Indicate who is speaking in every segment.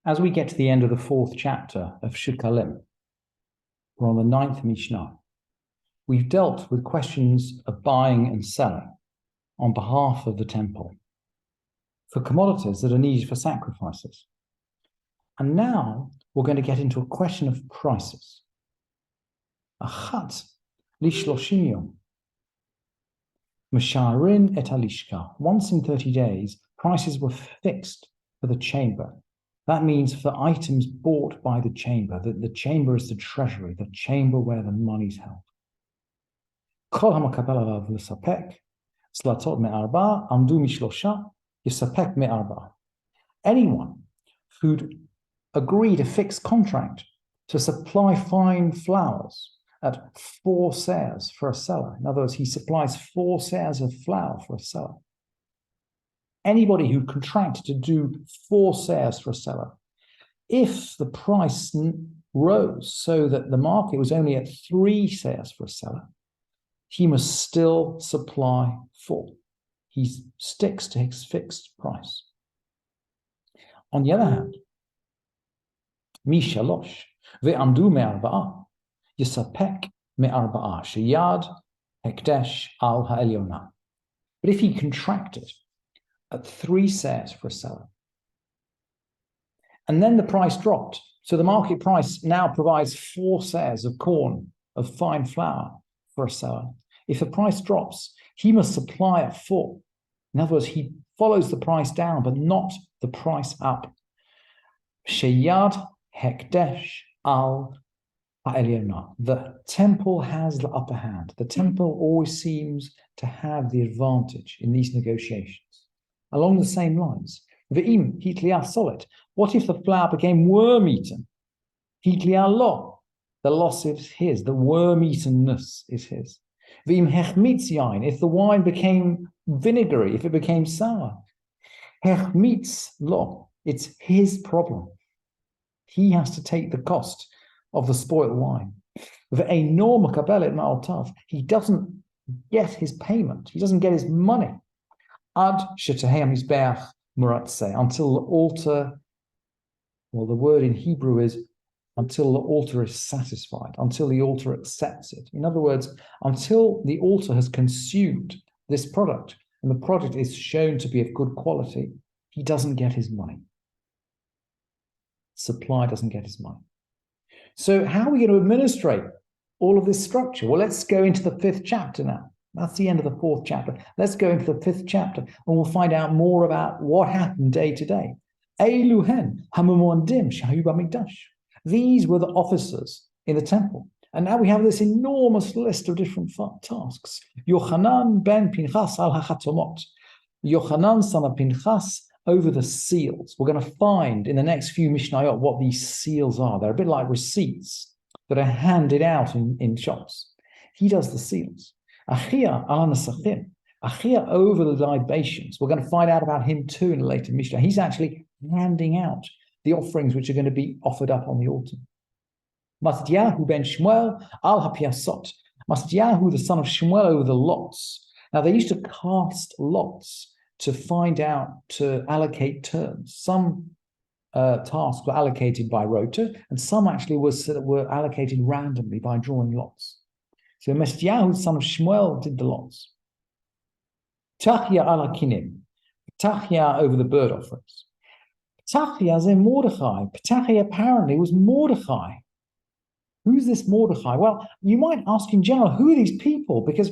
Speaker 1: As we get to the end of the 4th chapter of Shekalim, we're on the 9th Mishnah. We've dealt with questions of buying and selling on behalf of the temple for commodities that are needed for sacrifices. And now we're going to get into a question of prices. Achat lishloshim yom. Masharin et alishka. Once in 30 days, prices were fixed for the chamber. That means for items bought by the chamber. The chamber is the treasury, the chamber where the money's held. Kol hamakabel alav l'sapek, slatot me'arba, amdu mishlosha, yisapek me'arba. Anyone who'd agreed a fixed contract to supply fine flowers at 4 seahs for a seller. In other words, he supplies 4 seahs of flour for a seller. Anybody who contracted to do 4 seahs for a seller, if the price rose so that the market was only at 3 seahs for a seller, he must still supply 4. He sticks to his fixed price. On the other hand, Mishalosh ve'amdu me'arba'a yisapek me'arba'a sheyad hekdesh al ha'elyona. But if he contracted at 3 seahs for a seller, and then the price dropped, so the market price now provides 4 seahs of corn, of fine flour for a seller. If the price drops, he must supply at 4. In other words, he follows the price down, but not the price up. Sheyad hekdesh al ha'elyona. The temple has the upper hand. The temple always seems to have the advantage in these negotiations. Along the same lines, ve'im hitliah solet. What if the flour became worm-eaten? Hitliah lo. The loss is his. The worm-eatenness is his. Ve'im hechmitz yain. If the wine became vinegary, if it became sour, hechmitz lo. It's his problem. He has to take the cost of the spoiled wine. Ve'eino makabel et ma'otav. He doesn't get his payment. He doesn't get his money. Ad shetehei hamizbeach muratzeh, until the altar, well, the word in Hebrew is until the altar is satisfied, until the altar accepts it. In other words, until the altar has consumed this product and the product is shown to be of good quality, he doesn't get his money. Supply doesn't get his money. So how are we going to administrate all of this structure? Well, let's go into the 5th chapter now. That's the end of the 4th chapter. Let's go into the 5th chapter and we'll find out more about what happened day to day. Eiluhen hamumondim shahu b'mikdash. These were the officers in the temple. And now we have this enormous list of different tasks. Yochanan ben Pinchas al hachatomot. Yochanan son of Pinchas over the seals. We're going to find in the next few Mishnayot what these seals are. They're a bit like receipts that are handed out in shops. He does the seals. Achia al nesachim. Achia over the libations. We're going to find out about him too in a later Mishnah. He's actually handing out the offerings which are going to be offered up on the altar. Matityahu ben Shmuel al hapiasot. Matityahu, the son of Shmuel, over the lots. Now they used to cast lots to find out, to allocate terms. Some tasks were allocated by rota, and some actually were allocated randomly by drawing lots. So Matityahu, son of Shmuel, did the lots. Tachya al hakinim. Tachya over the bird offerings. Ptachia is Mordechai. Ptachia apparently was Mordechai. Who's this Mordechai? Well, you might ask in general, who are these people? Because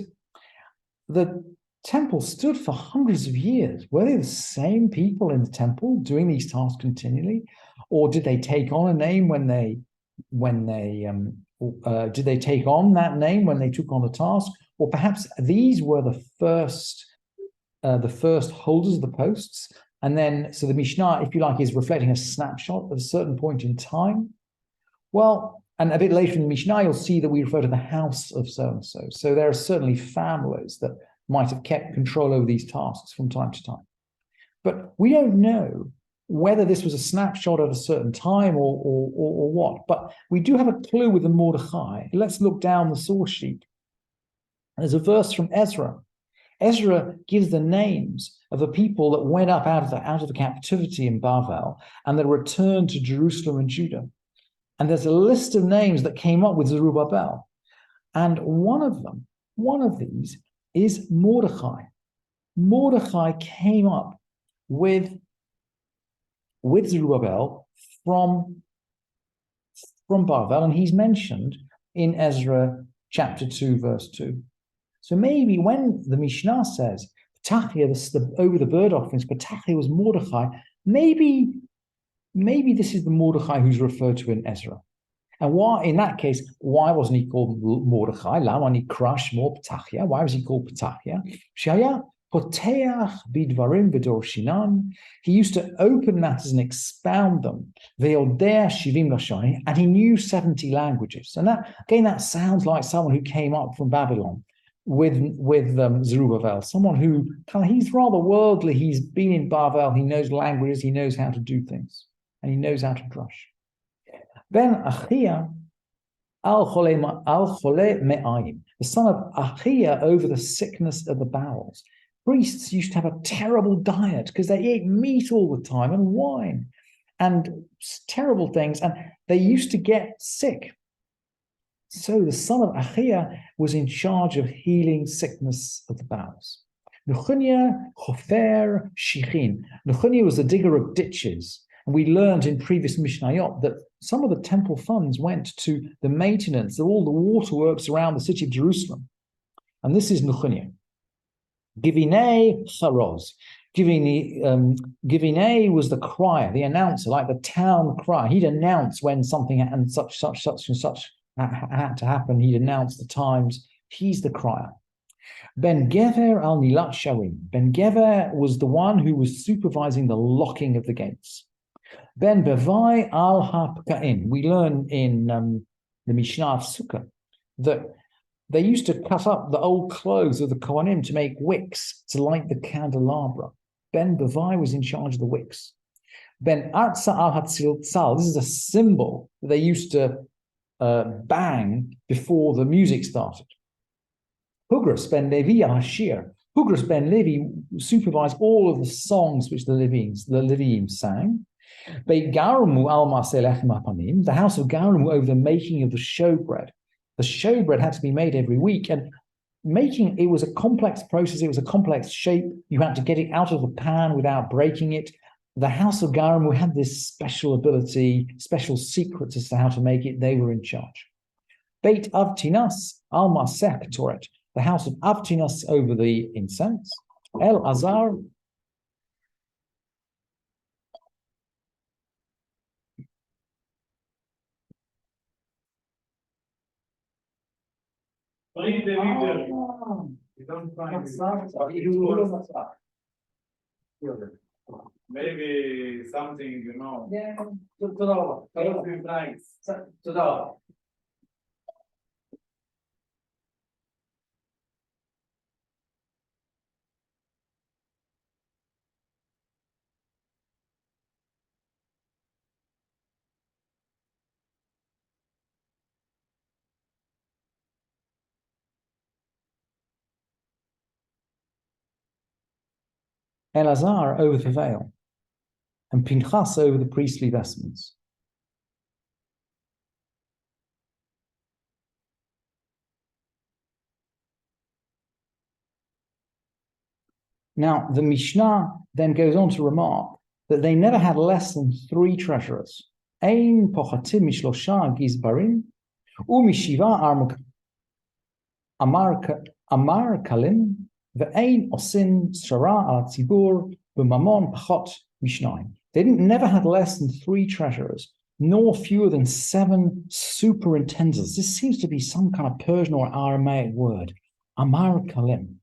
Speaker 1: the temple stood for hundreds of years. Were they the same people in the temple doing these tasks continually? Or did they take on a name did they take on that name when they took on the task? Or perhaps these were the first holders of the posts. And then, so the Mishnah, if you like, is reflecting a snapshot of a certain point in time. Well, and a bit later in the Mishnah, you'll see that we refer to the house of so-and-so. So there are certainly families that might have kept control over these tasks from time to time. But we don't know whether this was a snapshot at a certain time or what. But we do have a clue with the Mordechai. Let's look down the source sheet. There's a verse from Ezra. Ezra gives the names of the people that went up out of the captivity in Bavel and that returned to Jerusalem and Judah. And there's a list of names that came up with Zerubbabel. And one of these is Mordechai. Mordechai came up with Zerubbabel from Bavel, and he's mentioned in Ezra chapter 2, verse 2. So maybe when the Mishnah says, Petachia, over the bird offerings, Petachia was Mordechai, maybe this is the Mordechai who's referred to in Ezra. And why, in that case, why wasn't he called Mordechai? Lama nikra shmo Petachia. Why was he called Petachia? Shaya poteach bidvarim v'dorshinan. He used to open matters and expound them. Ve'odeh shivim lashoni, and he knew 70 languages. And that sounds like someone who came up from Babylon with Zerubbabel, someone who he's rather worldly. He's been in Bavel. He knows languages. He knows how to do things, and he knows how to drush. Ben Achia al chole me'ayim, the son of Achia over the sickness of the bowels. Priests used to have a terrible diet because they ate meat all the time and wine and terrible things, and they used to get sick. So the son of Achia was in charge of healing sickness of the bowels. Nechunya chofer shichin. Nechunya was the digger of ditches. And we learned in previous Mishnayot that some of the temple funds went to the maintenance of all the waterworks around the city of Jerusalem. And this is Nechunya. Givinei charoz. Givinei was the crier, the announcer, like the town crier. He'd announce when something and such and such had to happen. He'd announce the times. He's the crier. Ben Gever al Nilat Sharim. Ben Gever was the one who was supervising the locking of the gates. Ben Bevai al Hapkaim. We learn in the Mishnah of Sukkah that they used to cut up the old clothes of the Kohanim to make wicks to light the candelabra. Ben Bevai was in charge of the wicks. Ben Artsa al Hatziltzal. This is a cymbal that they used to bang before the music started. Hugras ben Levi al Hashir. Hugras ben Levi supervised all of the songs which the Leviim sang. Beit Garamu al Maseh Lechem Hapanim, the house of Garamu over the making of the showbread. The showbread had to be made every week, and making it was a complex process. It was a complex shape. You had to get it out of the pan without breaking it. The house of Garamu had this special ability, special secrets as to how to make it. They were in charge. Beit Avtinas al Maseh Ketoret, the house of Avtinas over the incense. El Azar.
Speaker 2: Maybe something,
Speaker 1: Yeah. Elazar over the veil, and Pinchas over the priestly vestments. Now, the Mishnah then goes on to remark that they never had less than 3 treasurers. Ein pochatim mishlosha gizbarim, umishiva amar kalim, ve'ein osin shara al tzibur b'mamon pachot mishnayim. They never had less than 3 treasurers, nor fewer than 7 superintendents. This seems to be some kind of Persian or Aramaic word, amar kalim.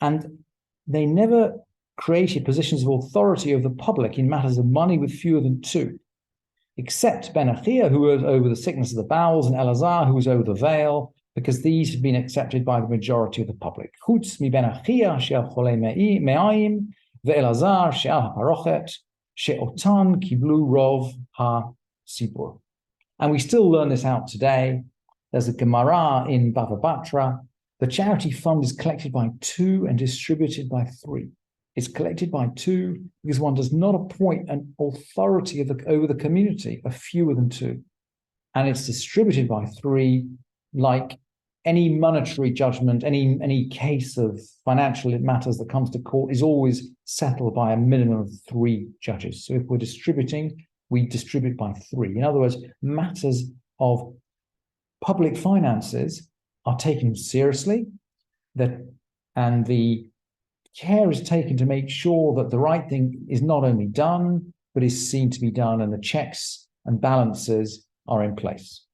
Speaker 1: And they never created positions of authority over the public in matters of money with fewer than 2, except Ben Achia, who was over the sickness of the bowels, and Elazar, who was over the veil, because these had been accepted by the majority of the public. Chutz mi Ben Achia she'al cholei me'ayim ve'Elazar she'al ha'parochet she'otan kiblu rov ha'sibur. And we still learn this out today. There's a Gemara in Bava Batra The charity fund is collected by two and distributed by three. It's collected by two because one does not appoint an authority over the community of fewer than two. And it's distributed by three, like any monetary judgment, any case of financial matters that comes to court is always settled by a minimum of three judges. So if we're distributing, we distribute by three. In other words, matters of public finances are taken seriously, and the care is taken to make sure that the right thing is not only done, but is seen to be done, and the checks and balances are in place.